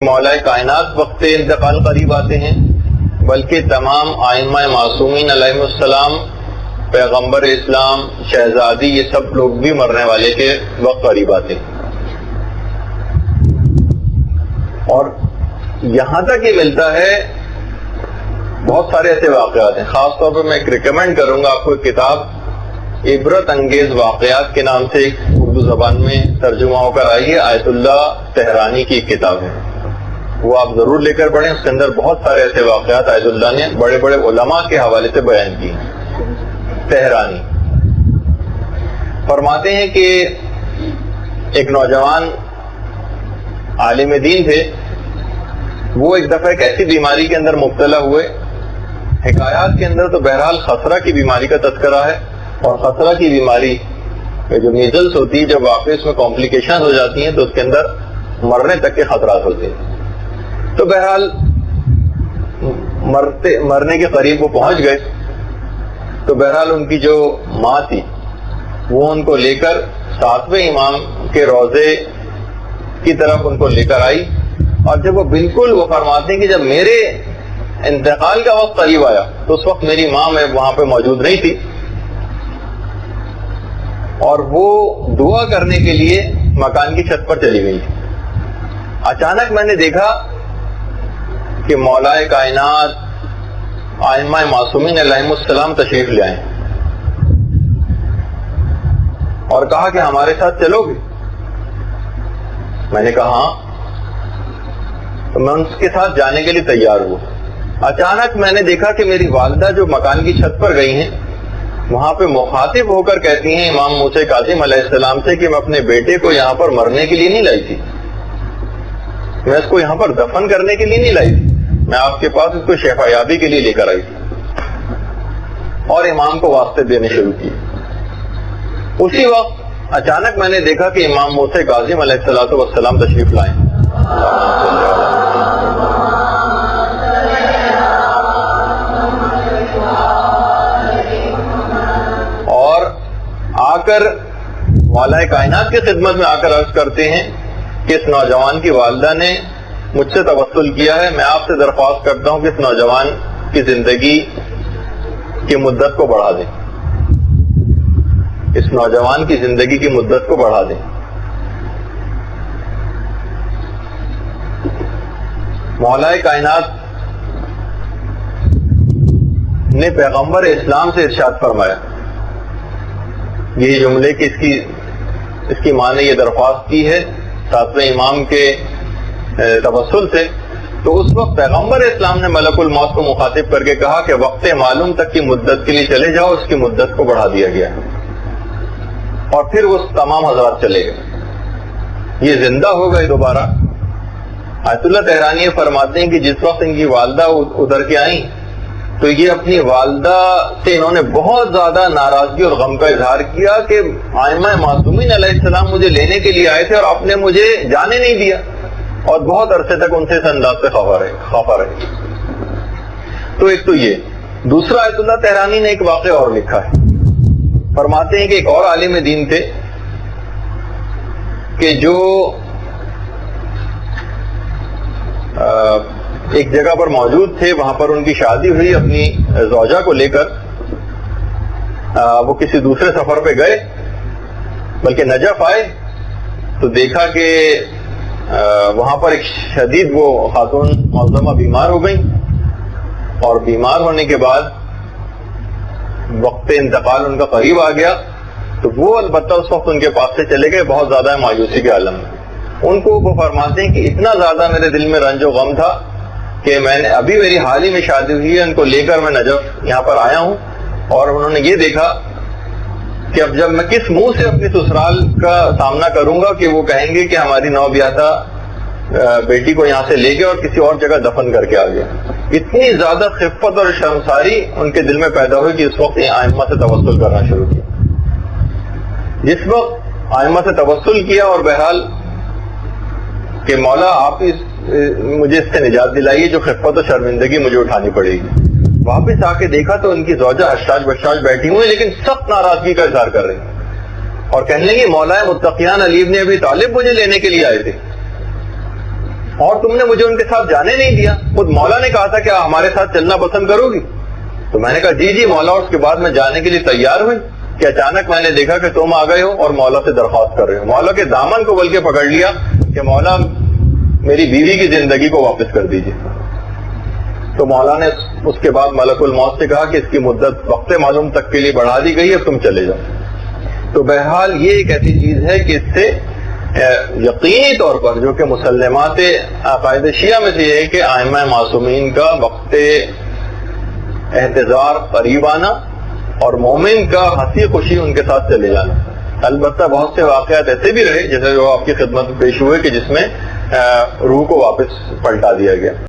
مولا کائنات وقت انتقال قریب آتے ہیں، بلکہ تمام آئمہ معصومین علیہ السلام، پیغمبر اسلام، شہزادی، یہ سب لوگ بھی مرنے والے کے وقت قریب آتے ہیں۔ اور یہاں تک یہ ملتا ہے، بہت سارے ایسے واقعات ہیں۔ خاص طور پر میں ایک ریکمینڈ کروں گا آپ کو، ایک کتاب عبرت انگیز واقعات کے نام سے ایک اردو زبان میں ترجمہ ہو کر آئی ہے، آیت اللہ تہرانی کی ایک کتاب ہے، وہ آپ ضرور لے کر پڑھیں۔ اس کے اندر بہت سارے ایسے واقعات آیت اللہ نے بڑے بڑے علماء کے حوالے سے بیان کیے ہیں۔ تہرانی فرماتے ہیں کہ ایک نوجوان عالم دین تھے، وہ ایک دفعہ ایک ایسی بیماری کے اندر مبتلا ہوئے۔ حکایات کے اندر تو بہرحال خسرہ کی بیماری کا تذکرہ ہے، اور خسرہ کی بیماری جو میزلس ہوتی ہے، جب واقعی اس میں کمپلیکیشن ہو جاتی ہیں تو اس کے اندر مرنے تک کے خطرات ہوتے ہیں۔ تو بہرحال مرنے کے قریب وہ پہنچ گئے، تو بہرحال ان کی جو ماں تھی وہ ان کو لے کر 7ویں امام کے روضے کی طرف ان کو لے کر آئی، اور جب وہ بالکل، وہ فرماتے ہیں کہ جب میرے انتقال کا وقت قریب آیا تو اس وقت میری ماں میں وہاں پہ موجود نہیں تھی، اور وہ دعا کرنے کے لیے مکان کی چھت پر چلی گئی۔ اچانک میں نے دیکھا کہ مولا کائنات آئمہ معصومین علیہ السلام تشریف لے آئے اور کہا کہ ہمارے ساتھ چلو گے؟ میں نے کہا ہاں۔ تو میں ان کے ساتھ جانے کے لیے تیار ہوا۔ اچانک میں نے دیکھا کہ میری والدہ جو مکان کی چھت پر گئی ہیں، وہاں پہ مخاطب ہو کر کہتی ہیں امام موسیٰ کاظم علیہ السلام سے کہ میں اپنے بیٹے کو یہاں پر مرنے کے لیے نہیں لائی تھی، میں اس کو یہاں پر دفن کرنے کے لیے نہیں لائی تھی، میں آپ کے پاس اس کو شفا یابی کے لیے لے کر آئی تھی، اور امام کو واسطے دینے شروع کیے۔ اسی وقت اچانک میں نے دیکھا کہ امام موسیٰ کاظم علیہ السلام تشریف لائے، اور آ کر مولا کائنات کی خدمت میں آ کر عرض کرتے ہیں کہ اس نوجوان کی والدہ نے مجھ سے توسل کیا ہے، میں آپ سے درخواست کرتا ہوں کہ اس نوجوان کی زندگی کی مدت کو بڑھا دیں، اس نوجوان کی زندگی کی مدت کو بڑھا دیں۔ مولا کائنات نے پیغمبر اسلام سے ارشاد فرمایا، یہ جملے کی اس کی ماں نے یہ درخواست کی ہے 7ویں امام کے توسل سے، تو اس وقت پیغمبر اسلام نے ملک الموت کو مخاطب کر کے کہا کہ وقت معلوم تک کی مدت کے لیے چلے جاؤ، اس کی مدت کو بڑھا دیا گیا، اور پھر وہ تمام حضرات چلے گئے، یہ زندہ ہو گئے دوبارہ۔ آیت اللہ تہرانی فرماتے ہیں کہ جس وقت ان کی والدہ ادھر کے آئیں تو یہ اپنی والدہ سے انہوں نے بہت زیادہ ناراضگی اور غم کا اظہار کیا کہ آئمہ معصومین علیہ السلام مجھے لینے کے لیے آئے تھے اور آپ نے مجھے جانے نہیں دیا، اور بہت عرصے تک ان سے اس انداز سے خفا رہے۔ تو ایک تو یہ، دوسرا آیت اللہ تہرانی نے ایک واقعہ اور لکھا ہے، فرماتے ہیں کہ ایک اور عالم دین تھے کہ جو ایک جگہ پر موجود تھے، وہاں پر ان کی شادی ہوئی، اپنی زوجہ کو لے کر وہ کسی دوسرے سفر پہ گئے، بلکہ نجف آئے تو دیکھا کہ وہاں پر ایک شدید وہ خاتون معظمہ بیمار ہو گئی، اور بیمار ہونے کے بعد وقت انتقال ان کا قریب آ گیا، تو وہ البتہ اس وقت ان کے پاس سے چلے گئے بہت زیادہ مایوسی کے عالم میں۔ ان کو وہ فرماتے ہیں کہ اتنا زیادہ میرے دل میں رنج و غم تھا کہ میں نے ابھی میری حال ہی میں شادی ہوئی ہے، ان کو لے کر میں نجف یہاں پر آیا ہوں، اور انہوں نے یہ دیکھا کہ اب جب میں کس منہ سے اپنی سسرال کا سامنا کروں گا کہ وہ کہیں گے کہ ہماری نوبیاہتا بیٹی کو یہاں سے لے گئے اور کسی اور جگہ دفن کر کے آ گیا۔ اتنی زیادہ خفت اور شرمساری ان کے دل میں پیدا ہوئی کہ اس وقت آئمہ سے توسل کرنا شروع کیا۔ جس وقت آئمہ سے توسل کیا اور بہرحال کہ مولا آپ مجھے اس سے نجات دلائیے جو خفت و شرمندگی مجھے اٹھانی پڑے گی، واپس آ کے دیکھا تو ان کی زوجہ حشاش بشاش بیٹھی ہوئی لیکن سخت ناراضگی کا اظہار کر رہی، اور کہنے لگی مولا متقیان علی بن ابی طالب مجھے لینے کے لیے آئے تھے۔ اور تم نے مجھے ان کے ساتھ جانے نہیں دیا. خود مولا نے کہا تھا کہ ہمارے ساتھ چلنا پسند کرو گی؟ تو میں نے کہا جی مولا. اس کے بعد میں جانے کے لیے تیار ہوئی کہ اچانک میں نے دیکھا کہ تم آ گئے ہو اور مولا سے درخواست کر رہے ہو. مولا کے دامن کو بلکہ پکڑ لیا کہ مولا میری بیوی کی زندگی کو واپس کر دیجیے. تو مولا نے اس کے بعد ملک الموت سے کہا کہ اس کی مدت وقت معلوم تک کے لیے بڑھا دی گئی ہے، تم چلے جاؤ. تو بہرحال یہ ایک ایسی چیز ہے کہ اس سے یقینی طور پر جو کہ مسلمات عقائد شیعہ میں سے یہ ہے کہ ائمہ معصومین کا وقت احتضار قریب آنا اور مومن کا ہنسی خوشی ان کے ساتھ چلے جانا. البتہ بہت سے واقعات ایسے بھی رہے جیسے جو آپ کی خدمت میں پیش ہوئے کہ جس میں روح کو واپس پلٹا دیا گیا.